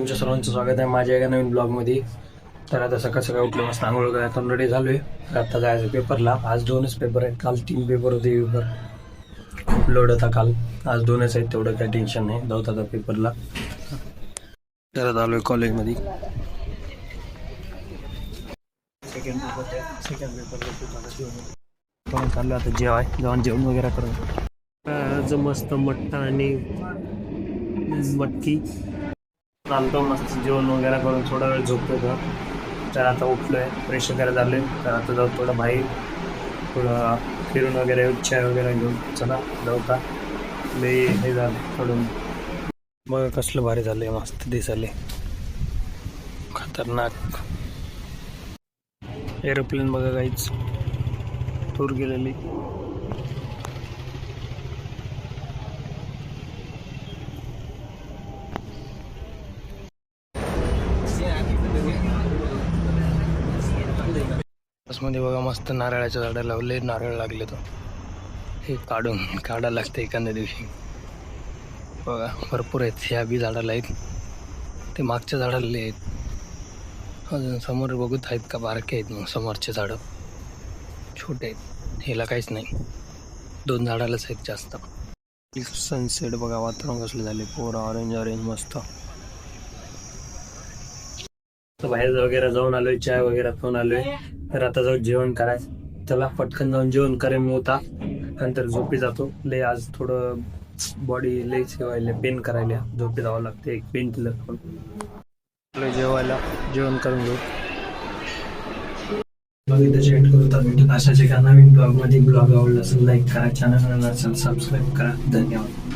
तुमच्या सर्वांचं स्वागत आहे माझ्या एका नवीन ब्लॉगमध्ये. तर आता सकाळ सकाळ उठलं, मस्त आंघोळ करून रेडी झालो आहे. आता जायचं पेपरला. आज 2च पेपर आहेत, काल 3 पेपर होते. पेपर खूप लोड होता काल, आज 2च आहेत, तेवढं काही टेन्शन नाही. जाऊत आता पेपरला. तर आलो आहे कॉलेजमध्ये. सेकंड पेपर चाललं आता जाऊन जेवण वगैरे करून. आज मस्त मट्टा आणि मटकी चालतो, मस्त जेवण वगैरे करून थोडा वेळ झोपतो का. तर आता उठलो आहे, फ्रेश वगैरे झाले. तर आता जाऊ थोडं बाहेर, थोडं फिरून वगैरे, चाय वगैरे घेऊन. चला जाऊ का. लई हे झालं थोडं, मग कसलं भारी झालं आहे, मस्त दिसाले, खतरनाक एरोप्लेन बघा काहीच टूर गेलेली. मध्ये बघा मस्त नारळाच्या झाडं लावले, नारळ लागले. तो हे काढायला लागते एखाद्या दिवशी. बघा भरपूर आहेत, ह्या बी झाडाला आहेत, ते मागच्या झाडाला आहेत. अजून समोर बघत आहेत का, बारके आहेत. मग समोरचे झाडं छोटे आहेत, ह्याला काहीच नाही. 2 झाडालाच आहेत जास्त. सनसेट बघा, वातावरण कसले झाले, पूर्ण ऑरेंज मस्त. बाहेर वगैरे जाऊन आलोय, चाय वगैरे पिऊन आलोय. तर आता जाऊ जेवण करायचं. चला पटकन जाऊन जेवण करेन मी होता, नंतर झोपी जातो. लय आज थोडं बॉडी लय ठेवायला, पेन करायला, झोपी जावं लागते. एक पेन किलर पण जेवायला, जेवण करून घेऊ. बघितलं शेअर करू. तर भेटून अशाच एका नवीन ब्लॉगमध्ये. ब्लॉग आवडला असेल लाईक करा, चॅनल असेल सबस्क्राईब करा. धन्यवाद.